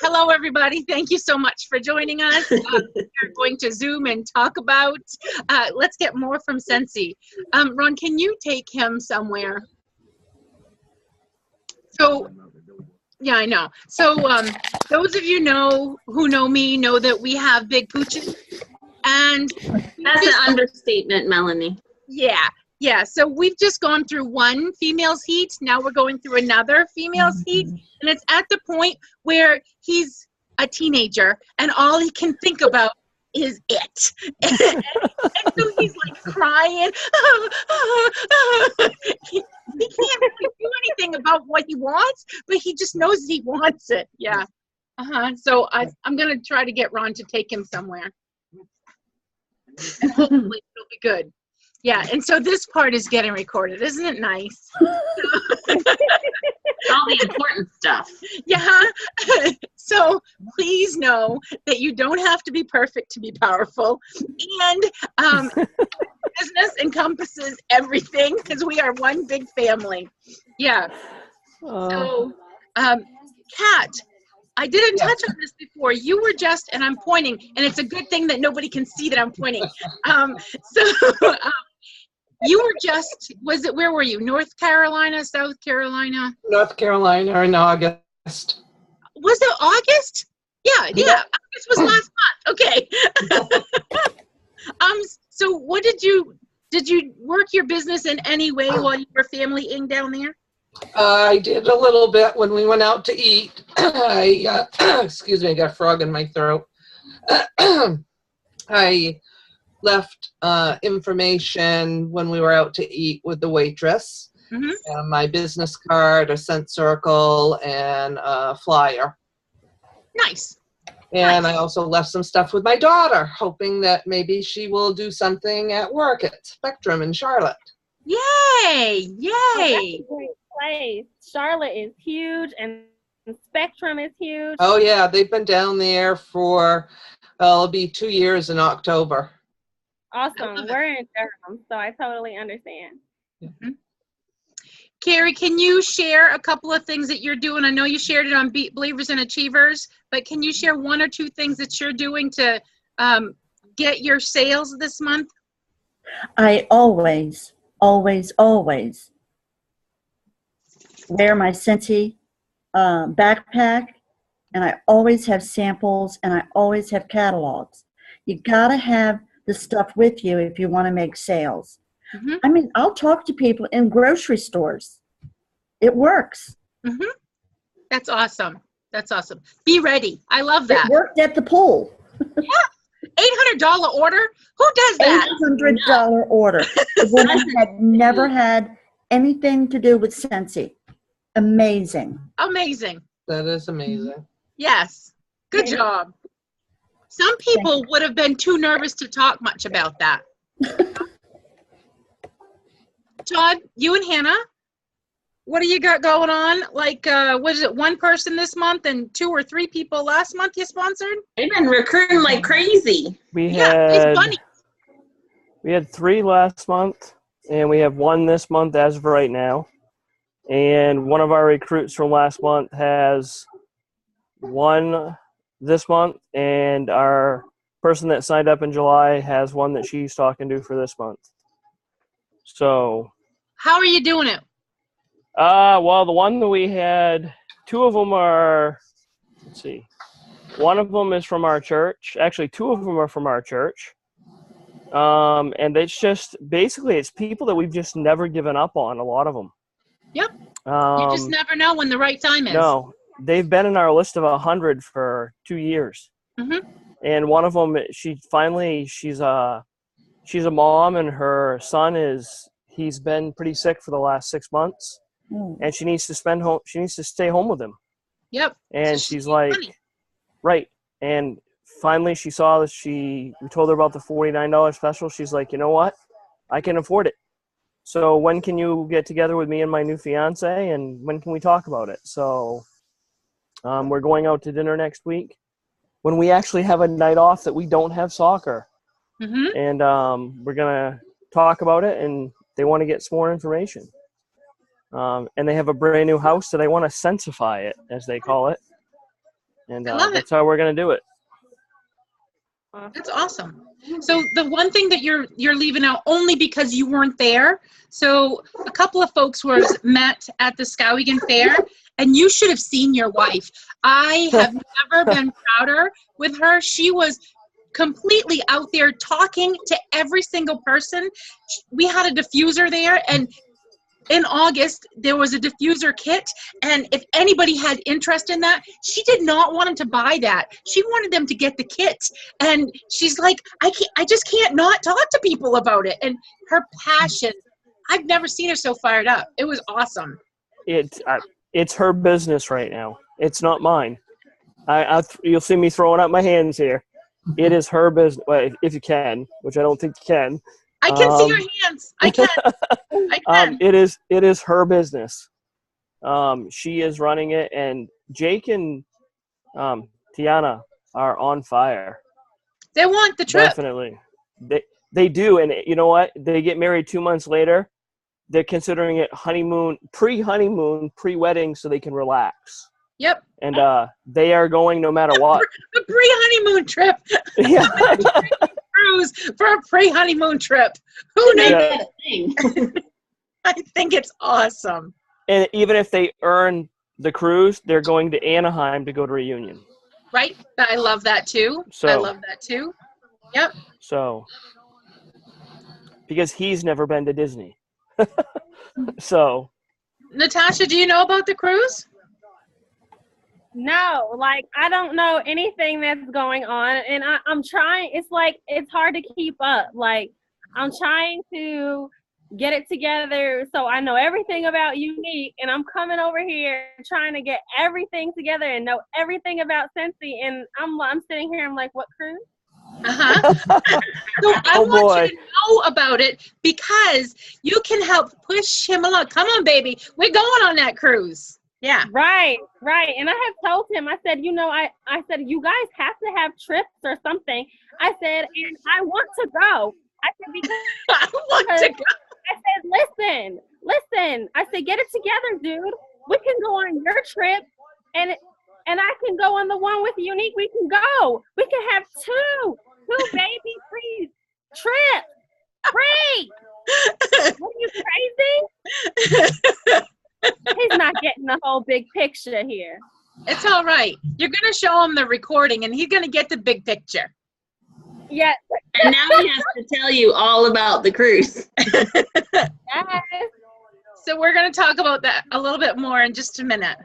Hello, everybody. Thank you so much for joining us. We're going to Zoom and talk about, let's get more from Scentsy. Ron, can you take him somewhere? So, yeah, I know. So those of you who know me know that we have big pooches. And that's an understatement, Melanie. Yeah. So we've just gone through one female's heat. Now we're going through another female's heat. And it's at the point where he's a teenager and all he can think about is it. And so he's like crying. He can't really do anything about what he wants, but he just knows he wants it. Yeah. So I'm going to try to get Ron to take him somewhere. And hopefully it'll be good. Yeah, and so this part is getting recorded. Isn't it nice? All the important stuff. Yeah. So please know that you don't have to be perfect to be powerful. And business encompasses everything because we are one big family. Yeah. So, Kat, I didn't touch on this before. You were just, and I'm pointing, and it's a good thing that nobody can see that I'm pointing. You were just, where were you? North Carolina, South Carolina? North Carolina in August. Was it August? Yeah. August was last month. Okay. So what did you work your business in any way while you were family-ing down there? I did a little bit when we went out to eat. Excuse me, I got a frog in my throat. I left information when we were out to eat with the waitress. My business card, a scent circle, and a flyer. Nice. And nice. I also left some stuff with my daughter, hoping that maybe she will do something at work at Spectrum in Charlotte. Yay! Oh, that's a great place. Charlotte is huge, and Spectrum is huge. Oh, yeah. They've been down there for, it'll be 2 years in October. Awesome. We're in Durham, so I totally understand. Carrie, can you share a couple of things that you're doing? I know you shared it on Believers and Achievers, but can you share one or two things that you're doing to get your sales this month? I always wear my Scentsy backpack, and I always have samples, and I always have catalogs. You gotta have the stuff with you if you want to make sales. I mean, I'll talk to people in grocery stores. It works. That's awesome. That's awesome. Be ready. I love that. It worked at the pool. Yeah. $800 order? Who does that? $800 order. The woman had never had anything to do with Scentsy. Amazing. Amazing. That is amazing. Yes. Good job. Some people would have been too nervous to talk much about that. Todd, you and Hannah, what do you got going on? Like, was it one person this month and 2 or 3 people last month you sponsored? They've been recruiting like crazy. We had 3 last month, and we have 1 this month as of right now. And one of our recruits from last month has 1 this month, and our person that signed up in July has 1 that she's talking to for this month. So, how are you doing it? Well, the one that we had, 2 of them are, let's see, 1 of them is from our church. Actually, 2 of them are from our church. And it's just, basically, it's people that we've just never given up on, a lot of them. Yep. You just never know when the right time is. No. They've been in our list of 100 for 2 years. And one of them, she's a mom, and her son he's been pretty sick for the last 6 months, and she needs to stay home with him. Yep. And so she's like, right. And finally she saw that we told her about the $49 special. She's like, you know what? I can afford it. So when can you get together with me and my new fiance, and when can we talk about it? So we're going out to dinner next week when we actually have a night off that we don't have soccer. And we're going to talk about it, and they want to get some more information. And they have a brand new house, so they want to Scentsyfy it, as they call it. And I love that's how we're going to do it. That's awesome. So the one thing that you're leaving out only because you weren't there. So a couple of folks were met at the Skowhegan Fair, and you should have seen your wife. I have never been prouder with her. She was completely out there talking to every single person. We had a diffuser there, and in August, there was a diffuser kit, and if anybody had interest in that, she did not want them to buy that. She wanted them to get the kit, and she's like, I just can't not talk to people about it. And her passion, I've never seen her so fired up. It was awesome. It's her business right now. It's not mine. You'll see me throwing up my hands here. It is her business, well, if you can, which I don't think you can. I can see your hands. I can. I can. It is her business. She is running it, and Jake and Tiana are on fire. They want the trip. Definitely. They do, and you know what? They get married 2 months later. They're considering it honeymoon, pre-honeymoon, pre-wedding, so they can relax. Yep. And they are going no matter what. The pre-honeymoon trip. Yeah. Cruise for a pre-honeymoon trip. Who knew that a thing? I think it's awesome. And even if they earn the cruise, they're going to Anaheim to go to reunion. Right? I love that too. So, I love that too. Yep. So, because he's never been to Disney. So. Natasha, do you know about the cruise? No, like I don't know anything that's going on, and I'm trying. It's like it's hard to keep up. Like I'm trying to get it together so I know everything about Unique, and I'm coming over here trying to get everything together and know everything about Scentsy, and I'm sitting here. I'm like, what cruise? So I want you to know about it because you can help push him along. Come on, baby, we're going on that cruise. Yeah. Right. And I have told him, I said, I said, you guys have to have trips or something. I said, and I want to go. I said, because I want to go. I said, listen. I said, get it together, dude. We can go on your trip and I can go on the one with Unique. We can go. We can have two baby free trips. Free. What are you crazy? He's not getting the whole big picture here. It's all right. You're going to show him the recording, and he's going to get the big picture. Yeah. And now he has to tell you all about the cruise. Yes. So we're going to talk about that a little bit more in just a minute.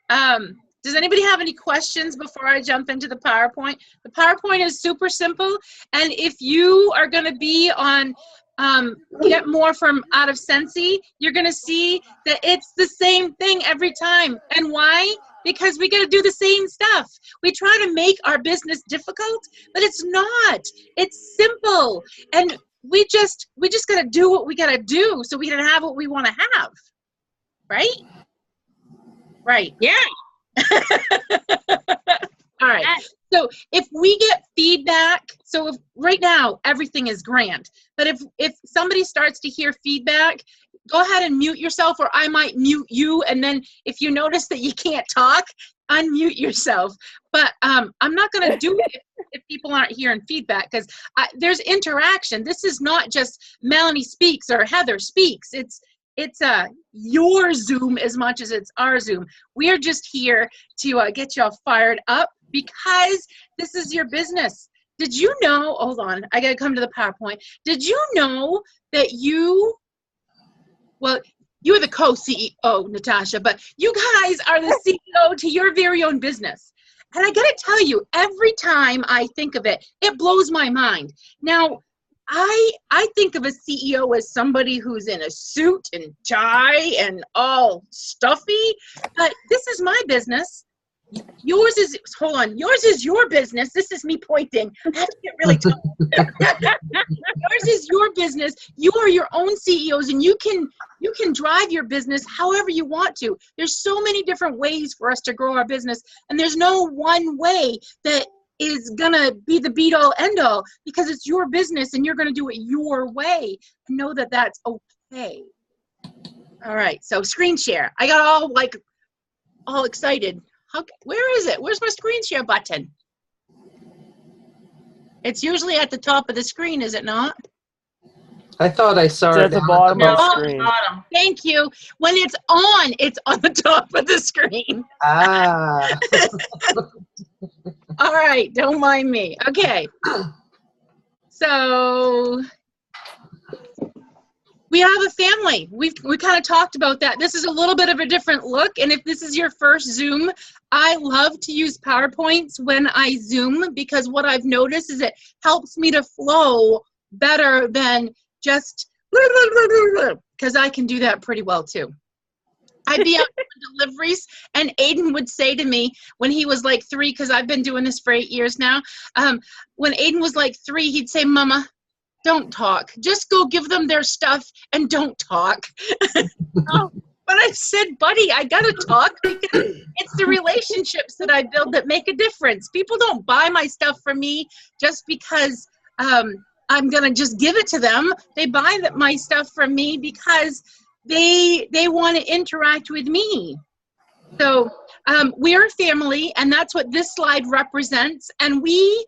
Does anybody have any questions before I jump into the PowerPoint? The PowerPoint is super simple, and if you are going to be on get more from out of Scentsy, you're going to see that it's the same thing every time. And why? Because we got to do the same stuff. We try to make our business difficult, but it's not. It's simple. And we just got to do what we got to do so we can have what we want to have. Right? Right. Yeah. All right. So if we get feedback, so if right now everything is grand, but if somebody starts to hear feedback, go ahead and mute yourself, or I might mute you, and then if you notice that you can't talk, unmute yourself. But I'm not going to do it if people aren't hearing feedback, because there's interaction. This is not just Melanie speaks or Heather speaks. It's your Zoom as much as it's our Zoom. We're just here to get you all fired up because this is your business. Did you know, hold on, I got to come to the PowerPoint. Did you know that you're the co-CEO, Natasha, but you guys are the CEO to your very own business. And I got to tell you, every time I think of it, it blows my mind. Now, I think of a CEO as somebody who's in a suit and tie and all stuffy, but this is my business. Yours is your business. This is me pointing. I have to get really tall. Yours is your business. You are your own CEOs, and you can drive your business however you want to. There's so many different ways for us to grow our business, and there's no one way that is gonna be the be-all end-all, because it's your business and you're gonna do it your way. Know that that's okay. All All right, so screen share. I got all excited. Where is it? Where's my screen share button? It's usually at the top of the screen, is it not? I thought I saw It's it at the down bottom of the bottom. screen. Bottom. Thank you. When it's on the top of the screen. Ah. All right, don't mind me. Okay. So we have a family. We kind of talked about that. This is a little bit of a different look. And if this is your first Zoom, I love to use PowerPoints when I Zoom because what I've noticed is it helps me to flow better than just because I can do that pretty well too. I'd be out doing deliveries, and Aiden would say to me when he was like 3, because I've been doing this for 8 years now, when Aiden was like 3, he'd say, Mama, don't talk. Just go give them their stuff and don't talk. Oh, but I said, buddy, I got to talk because it's the relationships that I build that make a difference. People don't buy my stuff from me just because I'm going to just give it to them. They buy my stuff from me because they want to interact with me. So we're a family, and that's what this slide represents. And we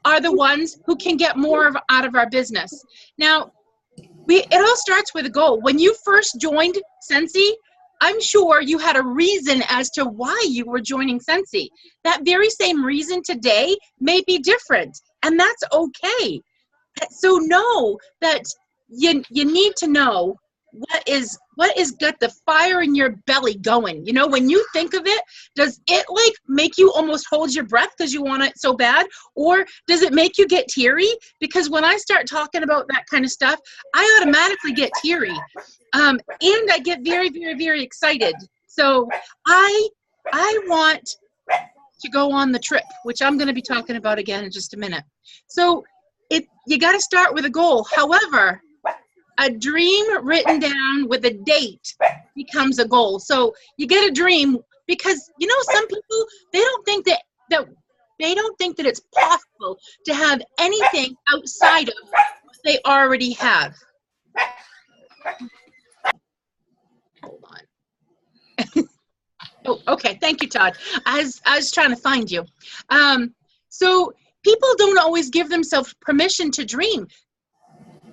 are the ones who can get more out of our business. Now, it all starts with a goal. When you first joined Scentsy, I'm sure you had a reason as to why you were joining Scentsy. That very same reason today may be different, and that's okay. So know that you need to know what is got the fire in your belly going. You know, when you think of it, does it like make you almost hold your breath because you want it so bad? Or does it make you get teary? Because when I start talking about that kind of stuff, I automatically get teary. And I get very, very, very excited. So I want to go on the trip, which I'm going to be talking about again in just a minute. So you got to start with a goal. However, a dream written down with a date becomes a goal. So you get a dream because, you know, some people, they don't think that it's possible to have anything outside of what they already have. Hold on. Oh, okay. Thank you, Todd. I was trying to find you. So people don't always give themselves permission to dream.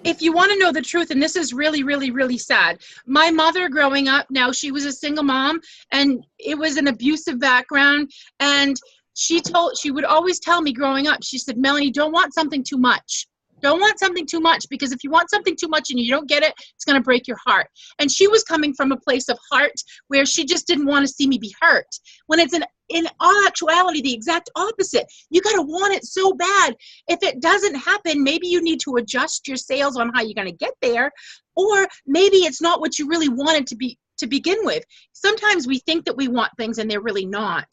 If you want to know the truth, and this is really, really, really sad, my mother growing up, now she was a single mom, and it was an abusive background, and she would always tell me growing up, she said, Melanie, don't want something too much. Don't want something too much, because if you want something too much and you don't get it, it's going to break your heart. And she was coming from a place of heart where she just didn't want to see me be hurt. When it's in all actuality, the exact opposite. You got to want it so bad. If it doesn't happen, maybe you need to adjust your sails on how you're going to get there, or maybe it's not what you really wanted to begin with. Sometimes we think that we want things and they're really not.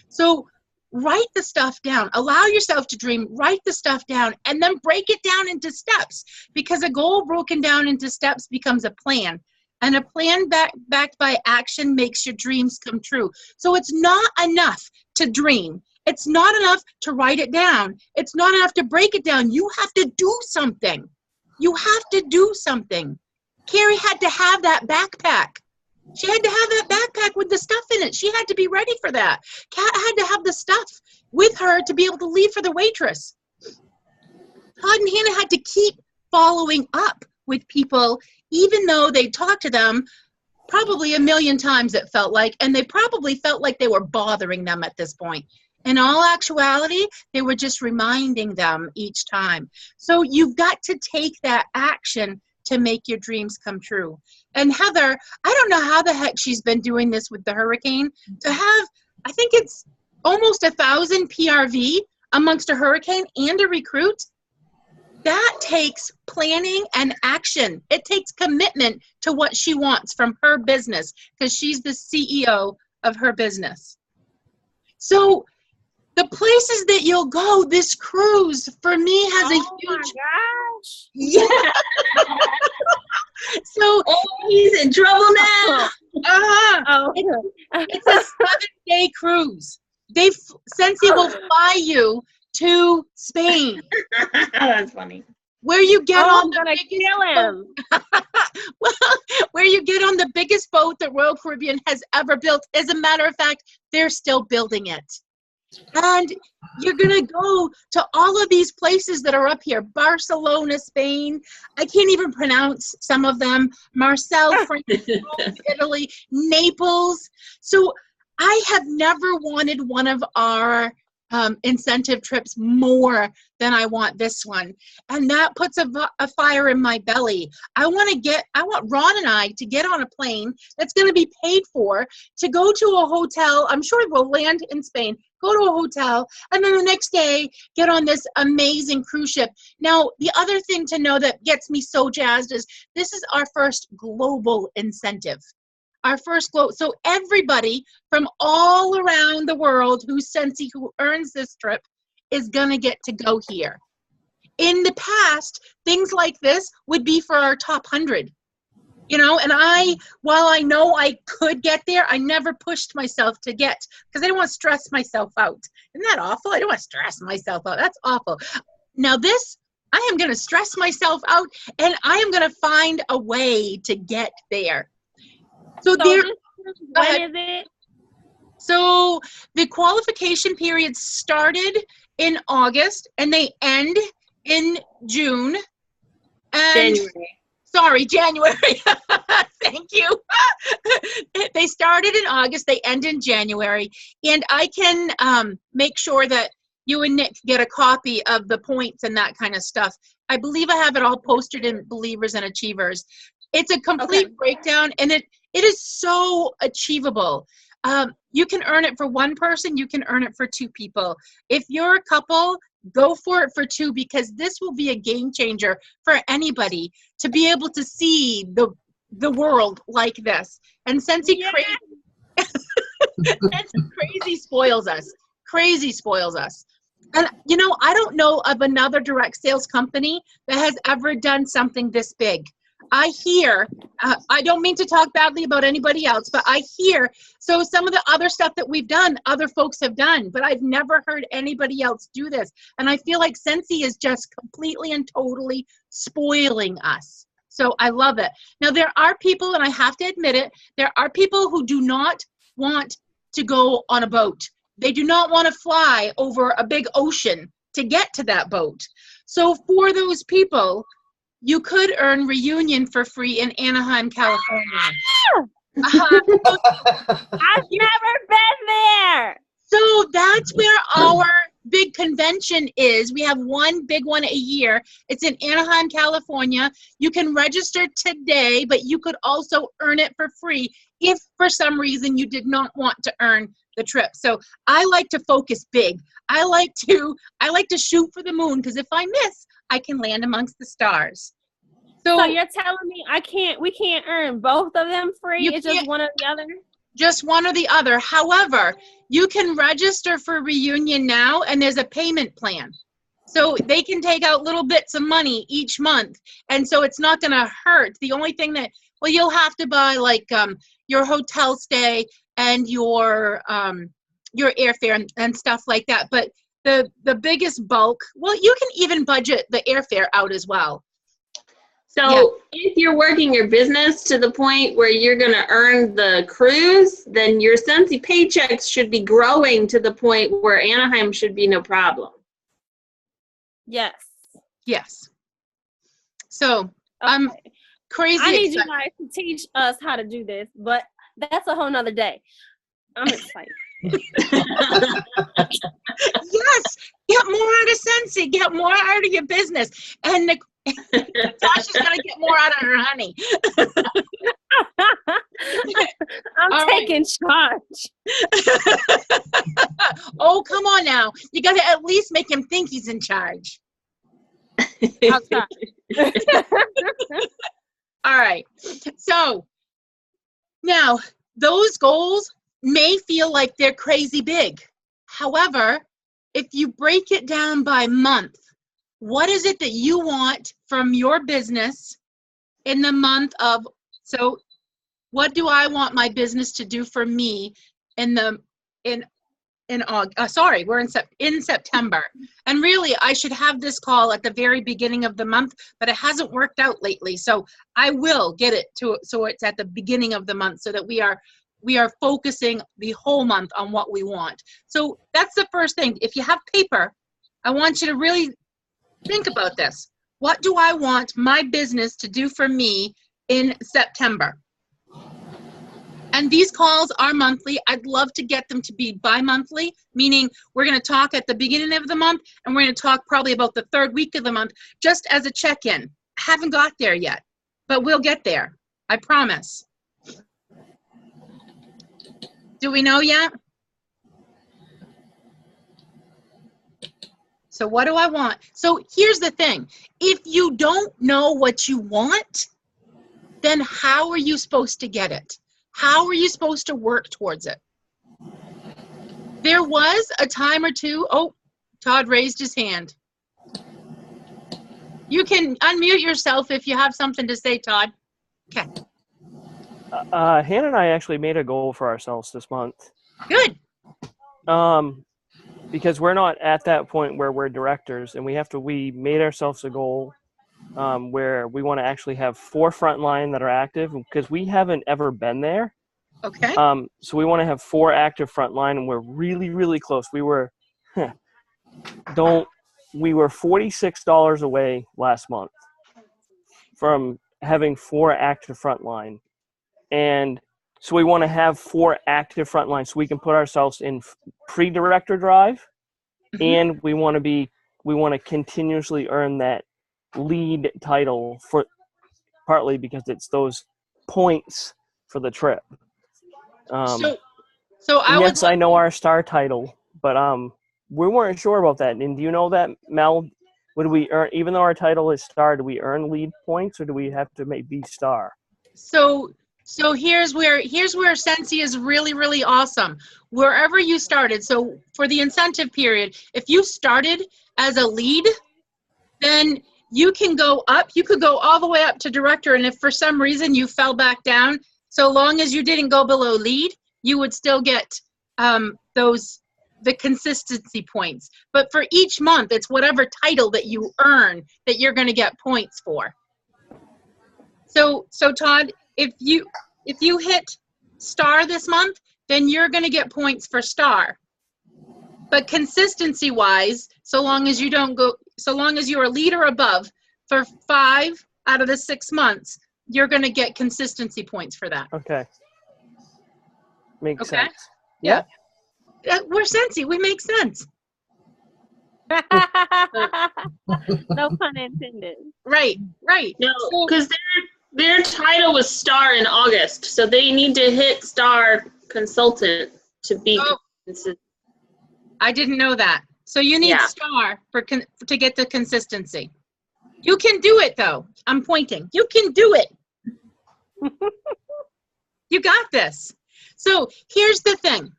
So write the stuff down. Allow yourself to dream. Write the stuff down and then break it down into steps, because a goal broken down into steps becomes a plan. And a plan backed by action makes your dreams come true. So it's not enough to dream. It's not enough to write it down. It's not enough to break it down. You have to do something. You have to do something. Carrie had to have that backpack. She had to have that backpack with the stuff in it. She had to be ready for that. Kat had to have the stuff with her to be able to leave for the waitress. Todd and Hannah had to keep following up with people, even though they talked to them probably a million times, it felt like, and they probably felt like they were bothering them at this point. In all actuality, they were just reminding them each time. So you've got to take that action to make your dreams come true. And Heather, I don't know how the heck she's been doing this with the hurricane. To have, I think it's almost 1,000 PRV amongst a hurricane and a recruit, that takes planning and action. It takes commitment to what she wants from her business, because she's the CEO of her business. So the places that you'll go, this cruise for me has a huge. Oh my gosh! Yeah. So he's in trouble now. It's a 7-day cruise. Scentsy will fly you to Spain. That's funny. where you get Oh, on I'm the gonna biggest kill boat. him. Well, where you get on the biggest boat that Royal Caribbean has ever built. As a matter of fact, they're still building it. And you're going to go to all of these places that are up here. Barcelona, Spain. I can't even pronounce some of them. Marseille, France, Italy, Naples. So I have never wanted one of our incentive trips more than I want this one. And that puts a fire in my belly. I want Ron and I to get on a plane that's going to be paid for to go to a hotel. I'm sure we'll land in Spain, go to a hotel, and then the next day get on this amazing cruise ship. Now, the other thing to know that gets me so jazzed is this is our first global incentive. Our first global. So everybody from all around the world who's Scentsy, who earns this trip, is going to get to go here. In the past, things like this would be for our top 100. You know, and while I know I could get there, I never pushed myself to get, because I didn't want to stress myself out. Isn't that awful? I don't want to stress myself out. That's awful. Now this, I am going to stress myself out, and I am going to find a way to get there. So When is it? So the qualification period started in August, and they end in June. And January. Thank you. They started in August. They end in January. And I can make sure that you and Nick get a copy of the points and that kind of stuff. I believe I have it all posted in Believers and Achievers. It's a complete breakdown, and it is so achievable. You can earn it for one person. You can earn it for two people. If you're a couple, go for it for two, because this will be a game changer for anybody to be able to see the world like this. And Scentsy crazy spoils us. Crazy spoils us. And, you know, I don't know of another direct sales company that has ever done something this big. I hear, I don't mean to talk badly about anybody else, but I hear, so some of the other stuff that we've done, other folks have done, but I've never heard anybody else do this. And I feel like Scentsy is just completely and totally spoiling us. So I love it. Now, there are people, and I have to admit it, there are people who do not want to go on a boat. They do not want to fly over a big ocean to get to that boat. So for those people, you could earn Reunion for free in Anaheim, California. I've never been there. So that's where our big convention is. We have one big one a year. It's in Anaheim, California. You can register today, but you could also earn it for free if for some reason you did not want to earn the trip. So I like to focus big. I like to shoot for the moon, because if I miss, I can land amongst the stars. So you're telling me we can't earn both of them free? It's just one or the other? Just one or the other. However, you can register for Reunion now, and there's a payment plan. So they can take out little bits of money each month, and so it's not going to hurt. The only thing that, well, you'll have to buy like your hotel stay and your airfare and stuff like that. But the biggest bulk, well, you can even budget the airfare out as well. So if you're working your business to the point where you're going to earn the cruise, then your Scentsy paychecks should be growing to the point where Anaheim should be no problem. Yes. Yes. So I'm crazy. I need you guys to teach us how to do this, but that's a whole nother day. I'm excited. Yes. Get more out of Scentsy. Get more out of your business. And Tasha's going to get more out of her honey. I'm taking charge. Oh, come on now. You got to at least make him think he's in charge. I'll try. All right. So now those goals may feel like they're crazy big. However, if you break it down by month, what is it that you want from your business in the month of, so what do I want my business to do for me in in August. Sorry, we're in September. And really, I should have this call at the very beginning of the month, but it hasn't worked out lately. So I will get it to so it's at the beginning of the month, so that we are focusing the whole month on what we want. So that's the first thing. If you have paper, I want you to really think about this. What do I want my business to do for me in September? And these calls are monthly. I'd love to get them to be bi-monthly, meaning we're going to talk at the beginning of the month, and we're going to talk probably about the third week of the month, just as a check-in. Haven't got there yet, but we'll get there. I promise. Do we know yet? So what do I want? So here's the thing. If you don't know what you want, then how are you supposed to get it? How are you supposed to work towards it? There was a time or two. Oh, Todd raised his hand. You can unmute yourself if you have something to say, Todd. Okay. Hannah and I actually made a goal for ourselves this month. Good. Because we're not at that point where we're directors, and we made ourselves a goal where we want to actually have 4 frontline that are active, because we haven't ever been there. Okay. So we want to have 4 active frontline, and we're really, really close. We were $46 away last month from having 4 active frontline. And so we want to have 4 active frontline so we can put ourselves in pre-director drive, and we want to continuously earn that lead title, for partly because it's those points for the trip. I know our star title, but we weren't sure about that. And do you know that, Mel? Would we earn, even though our title is star, do we earn lead points, or do we have to be star? So here's where Scentsy is really, really awesome. Wherever you started, so for the incentive period, if you started as a lead, then you can go up. You could go all the way up to director, and if for some reason you fell back down, so long as you didn't go below lead, you would still get the consistency points. But for each month, it's whatever title that you earn that you're going to get points for. So Todd, if you hit star this month, then you're going to get points for star. But consistency wise, so long as you are lead or above for 5 out of the 6 months, you're going to get consistency points for that. Okay. Makes sense. Yeah. We're Scentsy. We make sense. No pun intended. Right. No, because their title was star in August, so they need to hit star consultant to be consistent. I didn't know that. So you need star to get the consistency. You can do it, though. I'm pointing. You can do it. You got this. So here's the thing.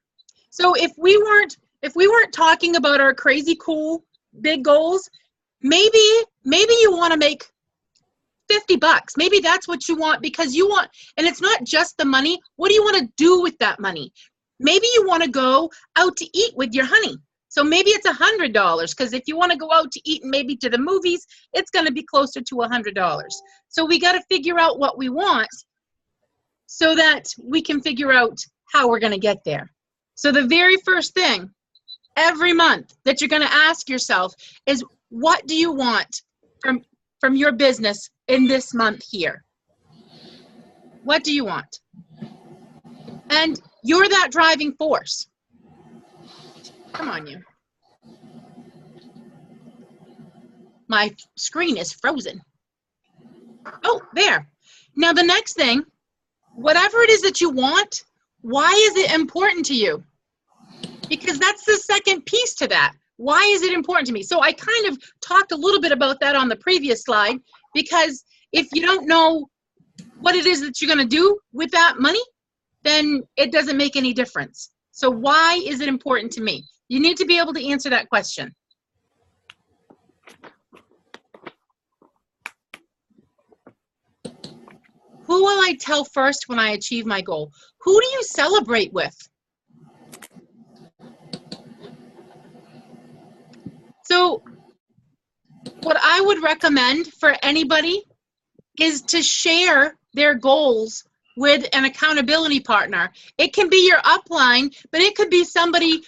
So if we weren't talking about our crazy cool big goals, maybe you want to make $50. Maybe that's what you want, because you want, and it's not just the money. What do you want to do with that money? Maybe you want to go out to eat with your honey. So maybe it's $100, because if you want to go out to eat and maybe to the movies, it's going to be closer to $100. So we got to figure out what we want so that we can figure out how we're going to get there. So the very first thing every month that you're going to ask yourself is, what do you want from your business in this month here? What do you want? And you're that driving force. Come on, you. My screen is frozen. Oh, there. Now the next thing, whatever it is that you want, why is it important to you? Because that's the second piece to that. Why is it important to me? So I kind of talked a little bit about that on the previous slide, because if you don't know what it is that you're going to do with that money, then it doesn't make any difference. So why is it important to me? You need to be able to answer that question. Who will I tell first when I achieve my goal? Who do you celebrate with? what I would recommend for anybody is to share their goals with an accountability partner. It can be your upline, but it could be somebody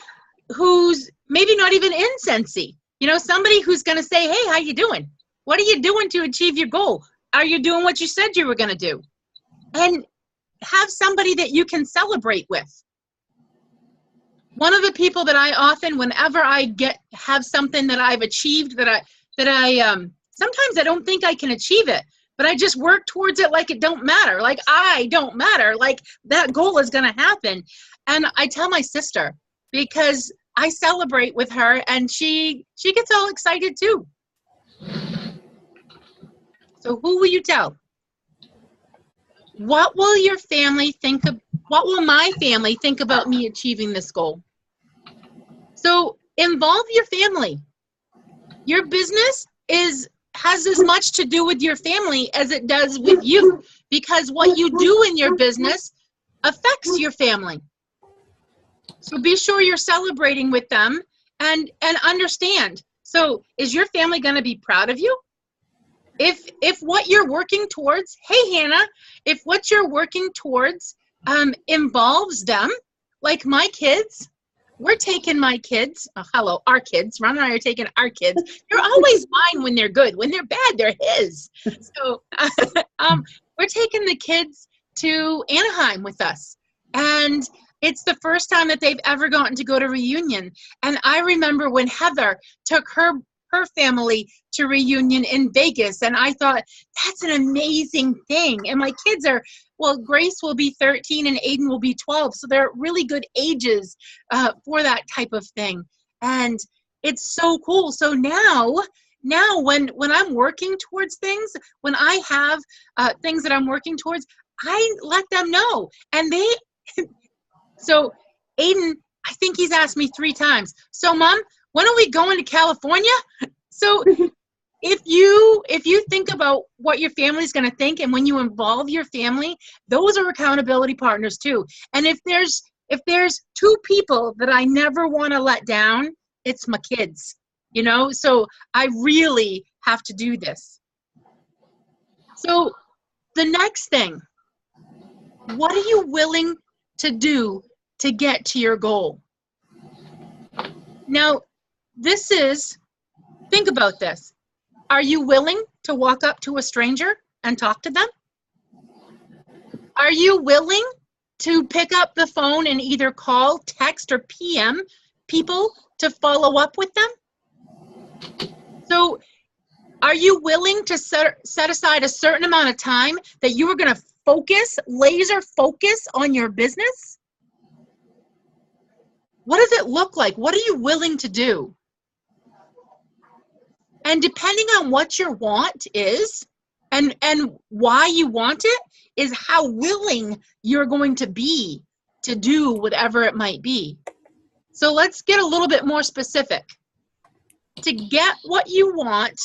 who's maybe not even in Scentsy. You know, somebody who's going to say, hey, how you doing? What are you doing to achieve your goal? Are you doing what you said you were going to do? And have somebody that you can celebrate with. One of the people that I often, whenever I have something that I've achieved that I sometimes I don't think I can achieve it, but I just work towards it like it don't matter. Like I don't matter. Like that goal is going to happen. And I tell my sister, because I celebrate with her and she gets all excited too. So who will you tell? What will your family think of? What will my family think about me achieving this goal? So involve your family. Your business has as much to do with your family as it does with you, because what you do in your business affects your family. So be sure you're celebrating with them and understand. So is your family going to be proud of you? If what you're working towards, hey Hannah, if what you're working towards involves them, like my kids, we're taking my kids, our kids, Ron and I are taking our kids. They're always mine when they're good. When they're bad, they're his. So we're taking the kids to Anaheim with us. And it's the first time that they've ever gotten to go to reunion. And I remember when Heather took her family to reunion in Vegas, and I thought, that's an amazing thing. And my kids are, well, Grace will be 13 and Aiden will be 12, so they're really good ages for that type of thing. And it's so cool. So now when I'm working towards things, when I have things that I'm working towards, I let them know. And so Aiden, I think he's asked me 3 times, so Mom, when are we going to California? So if you think about what your family's going to think, and when you involve your family, those are accountability partners too. And if there's 2 people that I never want to let down, it's my kids, you know? So I really have to do this. So the next thing, what are you willing to do to get to your goal? Now, think about this. Are you willing to walk up to a stranger and talk to them? Are you willing to pick up the phone and either call, text, or PM people to follow up with them? So are you willing to set aside a certain amount of time that you are going to laser focus on your business? What does it look like? What are you willing to do? And depending on what your want is and why you want it is how willing you're going to be to do whatever it might be. So let's get a little bit more specific. To get what you want,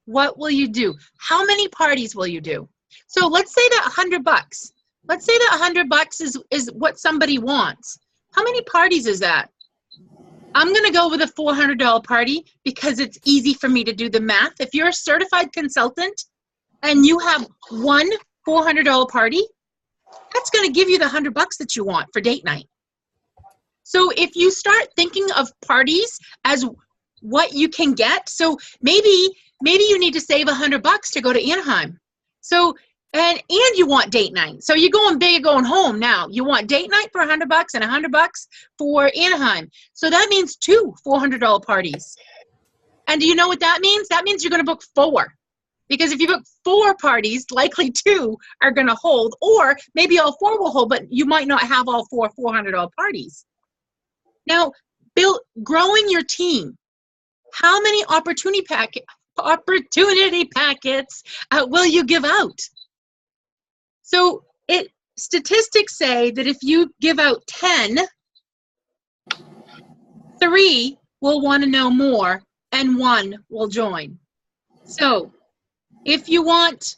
what will you do? How many parties will you do? So let's say that $100. Let's say that $100 is what somebody wants. How many parties is that? I'm going to go with a $400 party because it's easy for me to do the math. If you're a certified consultant and you have one $400 party, that's going to give you the $100 that you want for date night. So if you start thinking of parties as what you can get, so maybe you need to save $100 to go to Anaheim. So and you want date night. So you're going big, you're going home now. You want date night for $100 and $100 for Anaheim. So that means 2 $400 parties. And do you know what that means? That means you're going to book 4. Because if you book 4 parties, likely 2 are going to hold, or maybe all 4 will hold, but you might not have all 4 $400 parties. Now, growing your team. How many opportunity packets will you give out? So statistics say that if you give out 10, 3 will want to know more and 1 will join. So if you want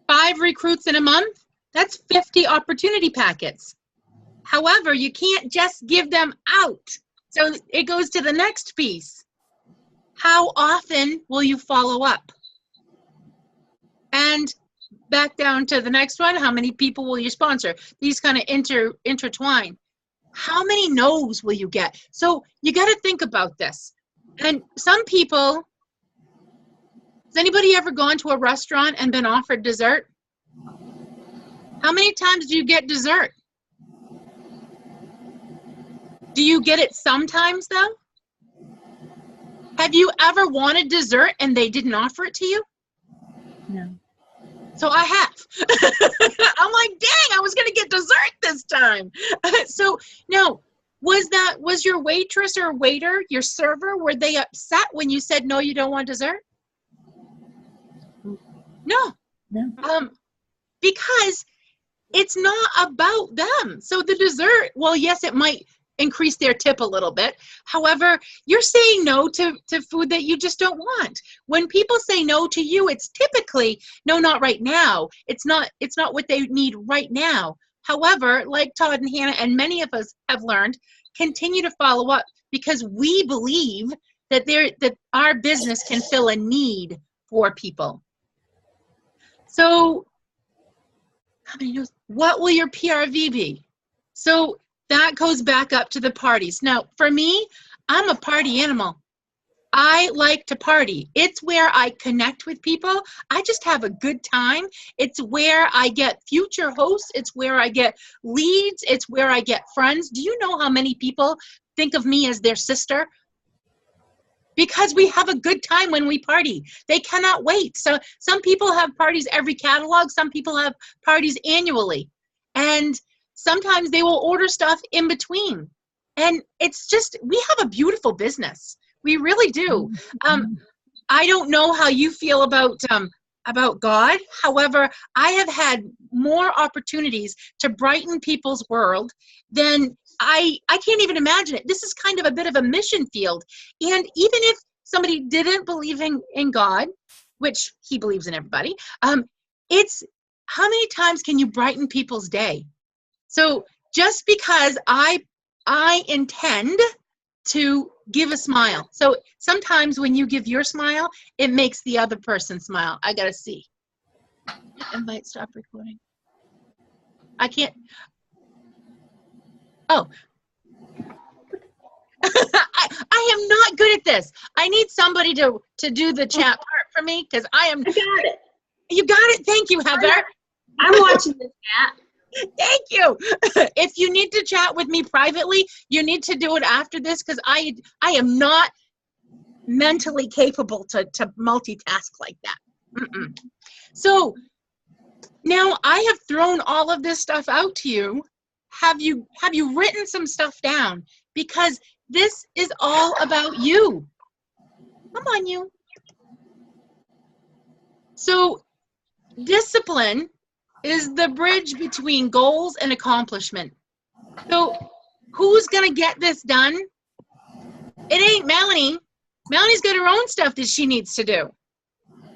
5 recruits in a month, that's 50 opportunity packets. However, you can't just give them out. So it goes to the next piece. How often will you follow up? And back down to the next one, how many people will you sponsor? These kind of intertwine. How many no's will you get? So you got to think about this. And some people, has anybody ever gone to a restaurant and been offered dessert? How many times do you get dessert? Do you get it sometimes though? Have you ever wanted dessert and they didn't offer it to you? No. So I have. I'm like, dang, I was going to get dessert this time. So no, was your waitress or waiter, your server, were they upset when you said, no, you don't want dessert? No. No. Because it's not about them. So the dessert, well, yes, it might increase their tip a little bit. However, you're saying no to food that you just don't want. When people say no to you, it's typically, no, not right now. It's not what they need right now. However, like Todd and Hannah and many of us have learned, continue to follow up because we believe that our business can fill a need for people. So, how many knows? What will your PRV be? So that goes back up to the parties. Now, for me, I'm a party animal. I like to party. It's where I connect with people. I just have a good time. It's where I get future hosts. It's where I get leads. It's where I get friends. Do you know how many people think of me as their sister? Because we have a good time when we party. They cannot wait. So some people have parties every catalog. Some people have parties annually. And sometimes they will order stuff in between. And it's just, we have a beautiful business. We really do. I don't know how you feel about God. However, I have had more opportunities to brighten people's world than I can't even imagine it. This is kind of a bit of a mission field. And even if somebody didn't believe in God, which he believes in everybody, it's how many times can you brighten people's day? So just because I intend to give a smile. So sometimes when you give your smile, it makes the other person smile. I gotta see. Invite, stop recording. I can't. Oh. I am not good at this. I need somebody to do the chat part for me because I am. I got it. You got it. Thank you, Heather. I'm watching the chat. Thank you. If you need to chat with me privately, you need to do it after this because I am not mentally capable to multitask like that. Mm-mm. So now I have thrown all of this stuff out to you. Have you written some stuff down? Because this is all about you. Come on, you. So discipline is the bridge between goals and accomplishment. So who's going to get this done? It ain't Melanie. Melanie's got her own stuff that she needs to do.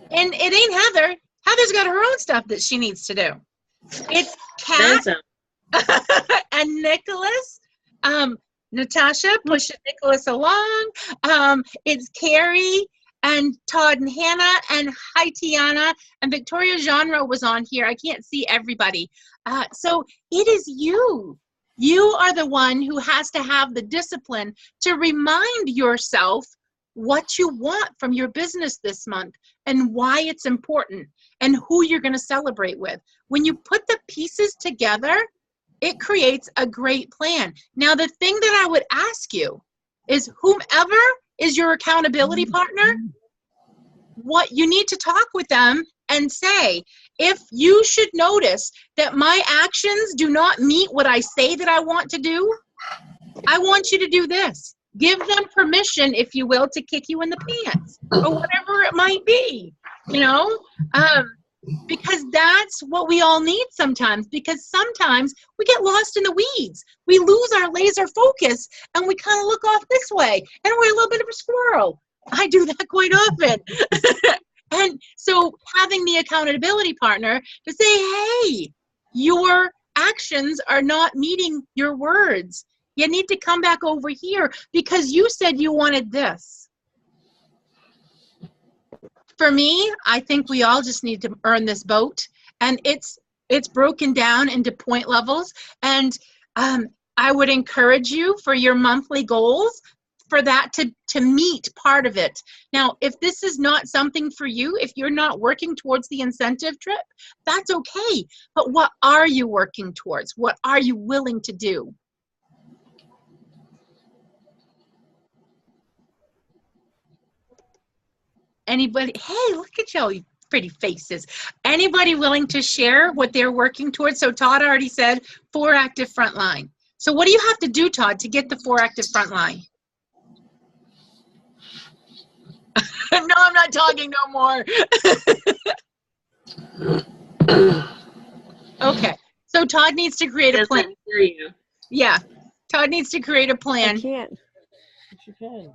And it ain't Heather. Heather's got her own stuff that she needs to do. It's Kat and Nicholas. Natasha pushing Nicholas along. It's Carrie and Todd and Hannah and hi Tiana and Victoria Genre was on here. I can't see everybody. So it is you. You are the one who has to have the discipline to remind yourself what you want from your business this month and why it's important and who you're going to celebrate with. When you put the pieces together, it creates a great plan. Now, the thing that I would ask you is whomever is your accountability partner, what you need to talk with them and say, if you should notice that my actions do not meet what I say that I want to do, I want you to do this. Give them permission, if you will, to kick you in the pants or whatever it might be, you know? Because that's what we all need sometimes, because sometimes we get lost in the weeds. We lose our laser focus and we kind of look off this way and we're a little bit of a squirrel. I do that quite often. And so having the accountability partner to say, hey, your actions are not meeting your words. You need to come back over here because you said you wanted this. For me, I think we all just need to earn this boat, and it's broken down into point levels. And I would encourage you for your monthly goals for that to meet part of it. Now, if this is not something for you, if you're not working towards the incentive trip, that's okay. But what are you working towards? What are you willing to do? Anybody? Hey, look at you pretty faces. Anybody willing to share what they're working towards? So Todd already said 4 active frontline. So what do you have to do, Todd, to get the 4 active frontline? No, I'm not talking no more. Okay. So Todd needs to create a plan. Hear you. Yeah. Todd needs to create a plan. I can't. Yes, you can.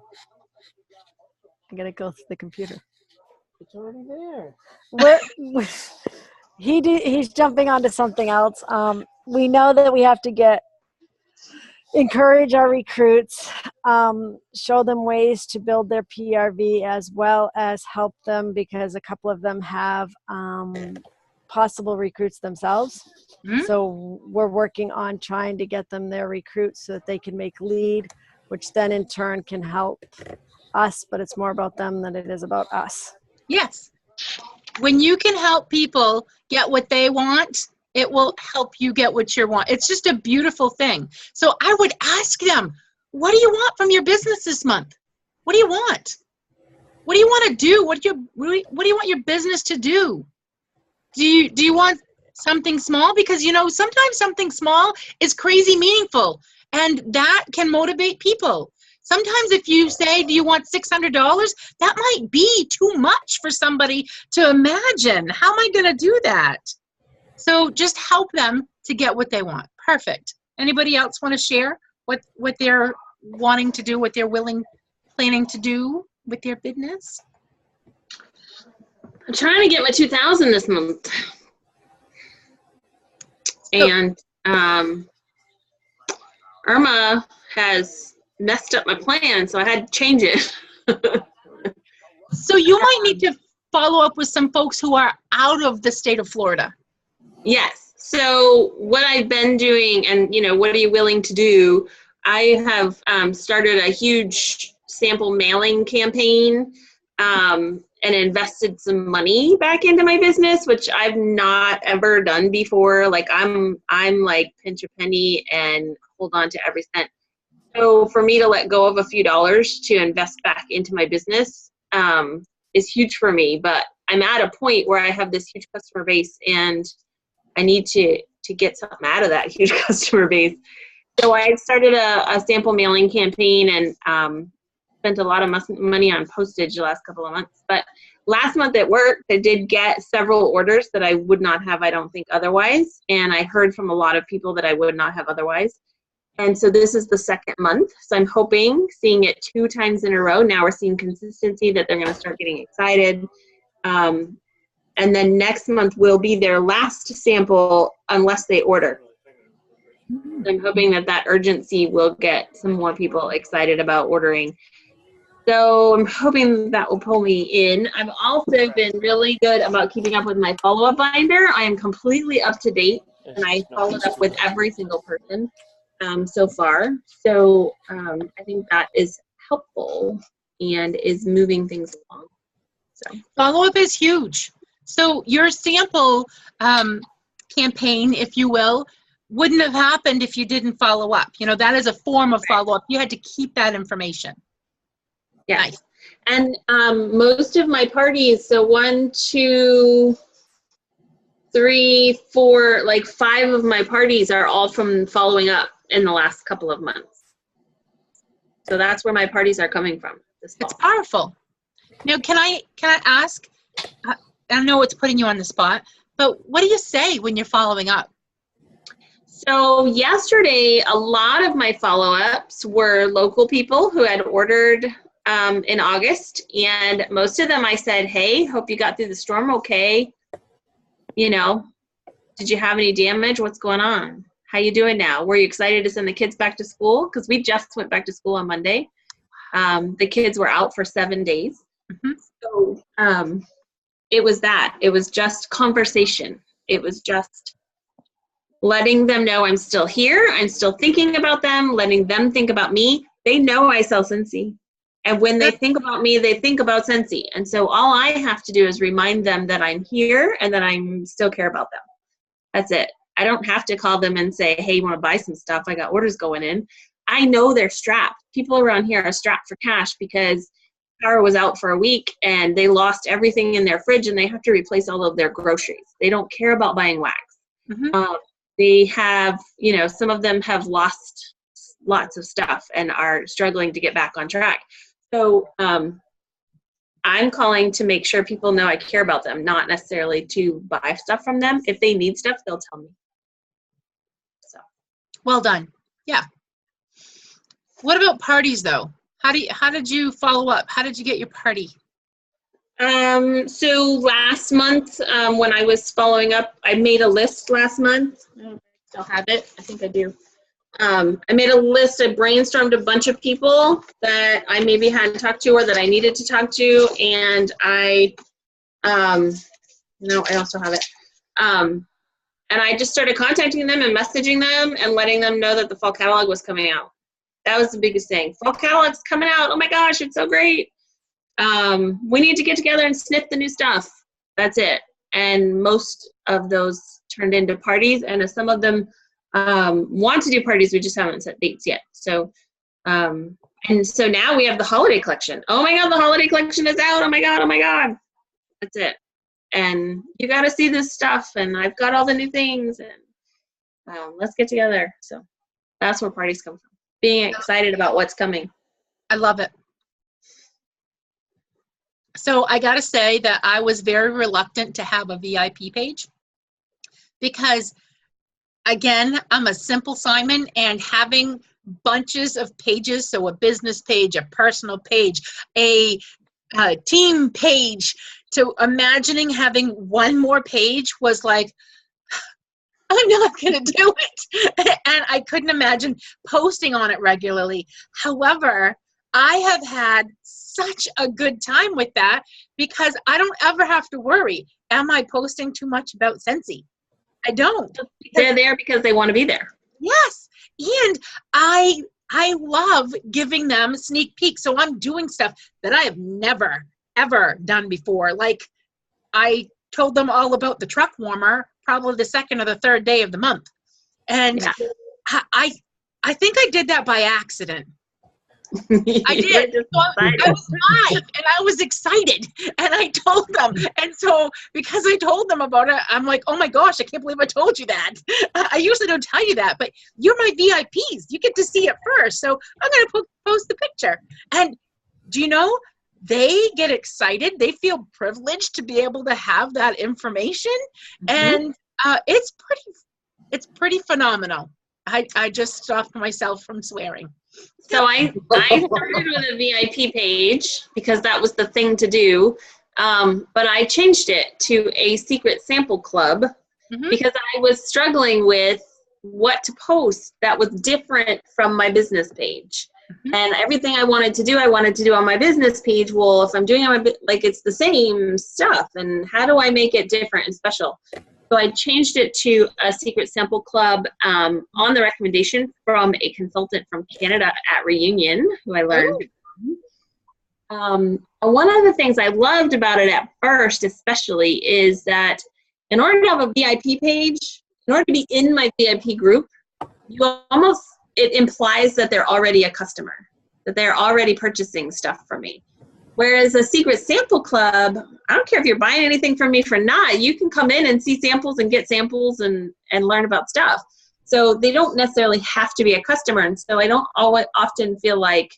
I gotta go through the computer. It's already there. He's jumping onto something else. We know that we have to encourage our recruits, show them ways to build their PRV, as well as help them, because a couple of them have possible recruits themselves. Mm-hmm. So we're working on trying to get them their recruits so that they can make lead, which then in turn can help us, but it's more about them than it is about us. Yes. When you can help people get what they want, it will help you get what you want. It's just a beautiful thing. So I would ask them, what do you want from your business this month? What do you want? What do you want to do? What do you want your business to do? Do you want something small? Because, sometimes something small is crazy meaningful, and that can motivate people. Sometimes if you say, do you want $600? That might be too much for somebody to imagine. How am I going to do that? So just help them to get what they want. Perfect. Anybody else want to share what they're wanting to do, what they're planning to do with their business? I'm trying to get my 2,000 this month. And Irma has messed up my plan, so I had to change it. So you might need to follow up with some folks who are out of the state of Florida. Yes. So what I've been doing, and what are you willing to do? I have started a huge sample mailing campaign and invested some money back into my business, which I've not ever done before. Like I'm like pinch a penny and hold on to every cent. So for me to let go of a few dollars to invest back into my business is huge for me. But I'm at a point where I have this huge customer base, and I need to get something out of that huge customer base. So I started a sample mailing campaign and spent a lot of money on postage the last couple of months. But last month it worked. I did get several orders that I would not have, I don't think, otherwise. And I heard from a lot of people that I would not have otherwise. And so this is the second month. So I'm hoping, seeing it 2 times in a row. Now we're seeing consistency, that they're going to start getting excited. And then next month will be their last sample unless they order. I'm hoping that urgency will get some more people excited about ordering. So I'm hoping that will pull me in. I've also been really good about keeping up with my follow-up binder. I am completely up to date, and I followed up with every single person so far. So I think that is helpful and is moving things along. So follow-up is huge. So your sample campaign, if you will, wouldn't have happened if you didn't follow up. That is a form of follow-up. You had to keep that information. Yeah. Nice. And most of my parties, so 1, 2, 3, 4, like 5 of my parties are all from following up in the last couple of months. So that's where my parties are coming from this fall. It's powerful. Now, can I ask, I know it's putting you on the spot, but what do you say when you're following up? So yesterday, a lot of my follow-ups were local people who had ordered in August, and most of them I said, hey, hope you got through the storm okay. Did you have any damage? What's going on? How you doing now? Were you excited to send the kids back to school? Because we just went back to school on Monday. The kids were out for 7 days. Mm-hmm. So it was that. It was just conversation. It was just letting them know I'm still here. I'm still thinking about them, letting them think about me. They know I sell Scentsy. And when they think about me, they think about Scentsy. And so all I have to do is remind them that I'm here and that I still care about them. That's it. I don't have to call them and say, hey, you want to buy some stuff? I got orders going in. I know they're strapped. People around here are strapped for cash because power was out for a week and they lost everything in their fridge and they have to replace all of their groceries. They don't care about buying wax. Mm-hmm. They have, some of them have lost lots of stuff and are struggling to get back on track. So I'm calling to make sure people know I care about them, not necessarily to buy stuff from them. If they need stuff, they'll tell me. So, well done. Yeah. What about parties though? How did you follow up? How did you get your party? So last month, when I was following up, I made a list last month. I don't know if I still have it. I think I do. I made a list. I brainstormed a bunch of people that I maybe hadn't talked to or that I needed to talk to, and I also have it. And I just started contacting them and messaging them and letting them know that the fall catalog was coming out. That was the biggest thing. Fall catalog's coming out. Oh my gosh, it's so great. We need to get together and sniff the new stuff. That's it. And most of those turned into parties, and some of them want to do parties. We just haven't set dates yet. So, and so now we have the holiday collection. Oh my God, the holiday collection is out. Oh my God. Oh my God. That's it. And you got to see this stuff. And I've got all the new things. And let's get together. So that's where parties come from. Being excited about what's coming. I love it. So I got to say that I was very reluctant to have a VIP page because, again, I'm a simple Simon, and having bunches of pages, so a business page, a personal page, a team page, to imagining having one more page was like, I'm not going to do it. And I couldn't imagine posting on it regularly. However, I have had such a good time with that because I don't ever have to worry, am I posting too much about Scentsy? I don't. They're there because they want to be there. Yes. And I love giving them sneak peeks. So I'm doing stuff that I have never, ever done before. Like I told them all about the truck warmer, probably the second or the third day of the month. And yeah. I think I did that by accident. I did. So I was live and I was excited and I told them. And so because I told them about it, I'm like, oh my gosh, I can't believe I told you that. I usually don't tell you that, but you're my VIPs. You get to see it first. So I'm going to post the picture. And do you know, they get excited. They feel privileged to be able to have that information. Mm-hmm. And it's pretty phenomenal. I just stopped myself from swearing. So I started with a VIP page because that was the thing to do. But I changed it to a secret sample club because I was struggling with what to post that was different from my business page. And everything I wanted to do on my business page. Well, if I'm doing it on my, it's the same stuff. And how do I make it different and special? So I changed it to a secret sample club on the recommendation from a consultant from Canada at Reunion, who I learned. One of the things I loved about it at first, especially, is that in order to have a VIP page, in order to be in my VIP group, it implies that they're already a customer, that they're already purchasing stuff from me. Whereas a secret sample club, I don't care if you're buying anything from me for not, you can come in and see samples and get samples and learn about stuff. So they don't necessarily have to be a customer. And so I don't often feel like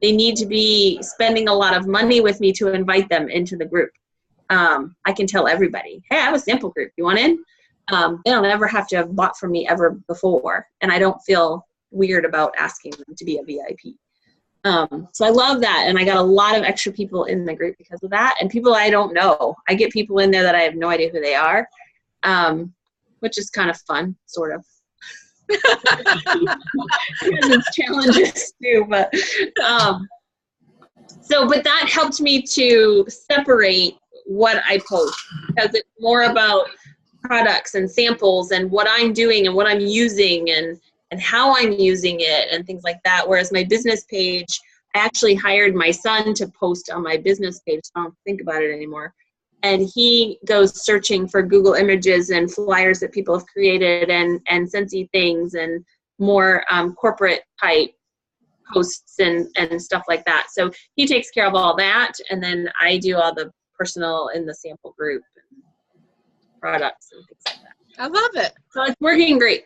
they need to be spending a lot of money with me to invite them into the group. I can tell everybody, hey, I have a sample group. You want in? They don't ever have to have bought from me ever before. And I don't feel weird about asking them to be a VIP. So I love that. And I got a lot of extra people in the group because of that. And people I don't know. I get people in there that I have no idea who they are, which is kind of fun, sort of. It's challenges too, but but that helped me to separate what I post, because it's more about products and samples and what I'm doing and what I'm using and how I'm using it and things like that. Whereas my business page, I actually hired my son to post on my business page, so I don't think about it anymore. And he goes searching for Google images and flyers that people have created and Scentsy things and more corporate type posts and stuff like that. So he takes care of all that, and then I do all the personal in the sample group and products and things like that. I love it. So it's working great.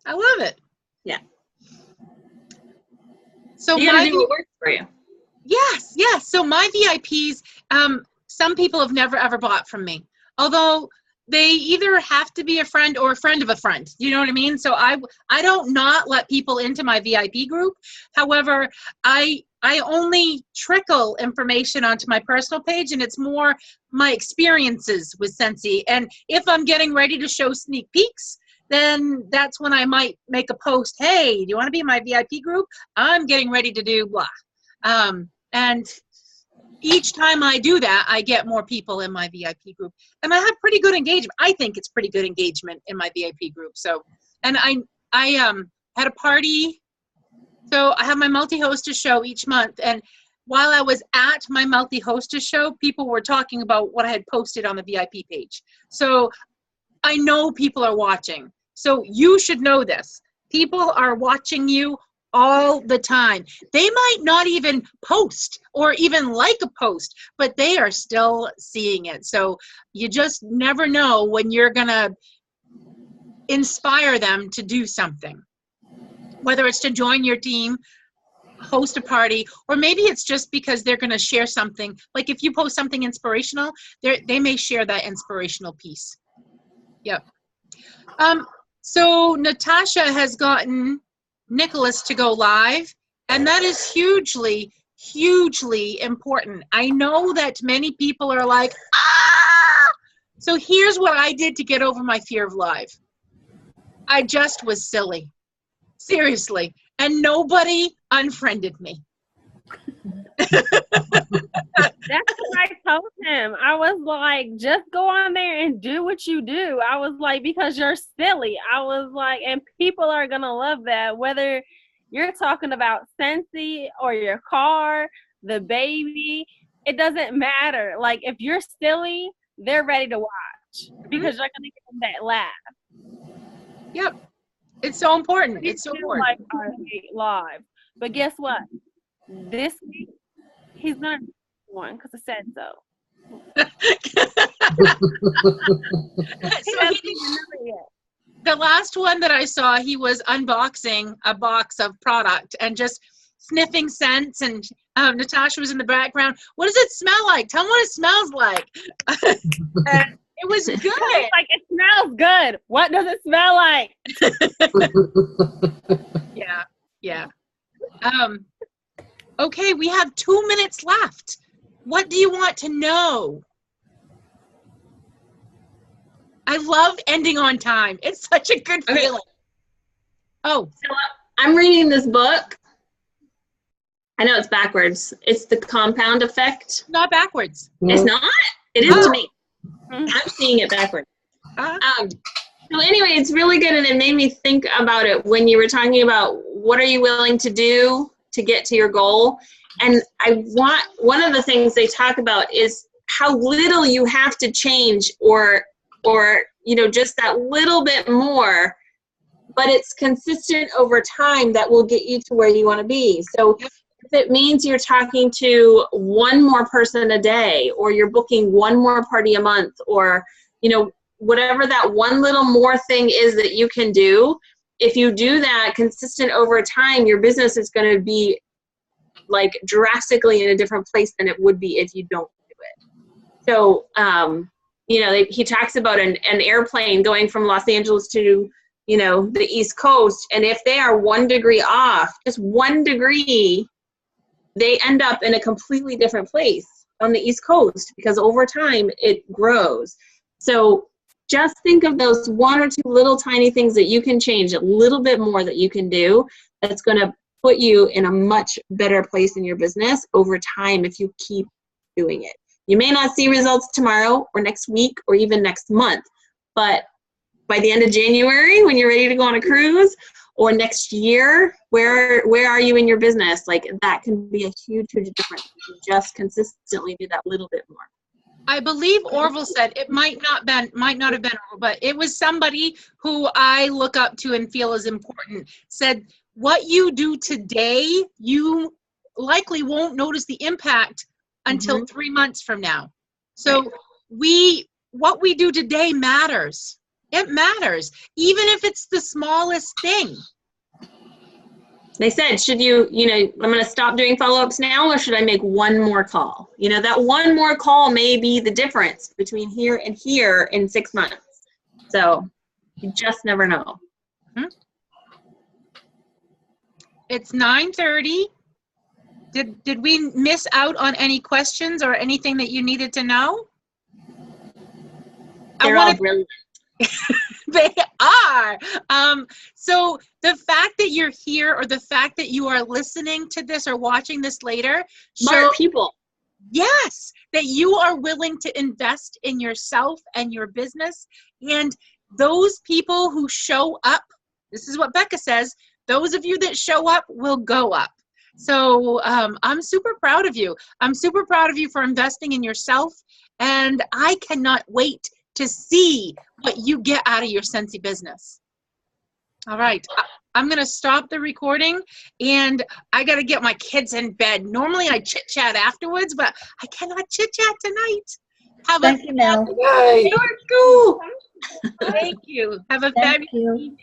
I love it. Yeah. So you gotta do what works for you. Yes, yes. So my VIPs, some people have never ever bought from me, although they either have to be a friend or a friend of a friend. You know what I mean? So I don't not let people into my VIP group. However, I only trickle information onto my personal page, and it's more my experiences with Scentsy. And if I'm getting ready to show sneak peeks, then that's when I might make a post. Hey, do you want to be in my VIP group? I'm getting ready to do blah. And each time I do that, I get more people in my VIP group, and I have pretty good engagement. I think it's pretty good engagement in my VIP group. So, and I had a party. So I have my multi-hostess show each month, and while I was at my multi-hostess show, people were talking about what I had posted on the VIP page. So I know people are watching. So you should know this. People are watching you all the time. They might not even post or even like a post, but they are still seeing it. So you just never know when you're gonna inspire them to do something, whether it's to join your team, host a party, or maybe it's just because they're gonna share something. Like if you post something inspirational, they may share that inspirational piece. Yep. So Natasha has gotten Nicholas to go live, and that is hugely, hugely important. I know that many people are like, ah! So here's what I did to get over my fear of live. I just was silly. Seriously. And nobody unfriended me. That's what I told him. I was like, just go on there and do what you do. I was like, because you're silly. I was like, and people are going to love that, whether you're talking about Scentsy or your car, the baby, it doesn't matter. Like, if you're silly, they're ready to watch because you're going to get them that laugh. Yep. It's so important. It's so important. Like our live. But guess what? This week, he's not one because I said so. The last one that I saw, he was unboxing a box of product and just sniffing scents, and Natasha was in the background. What does it smell like? Tell me what it smells like. And it was good. It's like, it smells good. What does it smell like? Yeah, yeah. Okay, we have 2 minutes left. What do you want to know? I love ending on time. It's such a good feeling. Oh. So I'm reading this book. I know it's backwards. It's The Compound Effect. Not backwards. It's not? It is to me. I'm seeing it backwards. So anyway, it's really good, and it made me think about it when you were talking about what are you willing to do to get to your goal. And one of the things they talk about is how little you have to change or just that little bit more, but it's consistent over time that will get you to where you want to be. So if it means you're talking to one more person a day, or you're booking one more party a month, or whatever that one little more thing is that you can do, if you do that consistent over time, your business is going to be like drastically in a different place than it would be if you don't do it. So, he talks about an airplane going from Los Angeles to, the East Coast. And if they are 1 degree off, just 1 degree, they end up in a completely different place on the East Coast because over time it grows. So just think of those 1 or 2 little tiny things that you can change, a little bit more that you can do, that's going to put you in a much better place in your business over time if you keep doing it. You may not see results tomorrow or next week or even next month, but by the end of January, when you're ready to go on a cruise, or next year, where are you in your business? Like, that can be a huge, huge difference if you just consistently do that little bit more. I believe Orville said, it might not have been Orville, but it was somebody who I look up to and feel is important, said, what you do today, you likely won't notice the impact until 3 months from now. So what we do today matters. It matters, even if it's the smallest thing. They said, should I'm going to stop doing follow-ups now, or should I make one more call? That one more call may be the difference between here and here in 6 months. So you just never know. It's 9:30. Did we miss out on any questions or anything that you needed to know? They're all brilliant. They are. So the fact that you're here, or the fact that you are listening to this or watching this later, smart people. Yes, that you are willing to invest in yourself and your business. And those people who show up, this is what Becca says, those of you that show up will go up. So I'm super proud of you. I'm super proud of you for investing in yourself. And I cannot wait to see what you get out of your Scentsy business. All right, I'm gonna stop the recording, and I gotta get my kids in bed. Normally I chit chat afterwards, but I cannot chit chat tonight. Thank you, Mel. Thank you. Have a fabulous evening.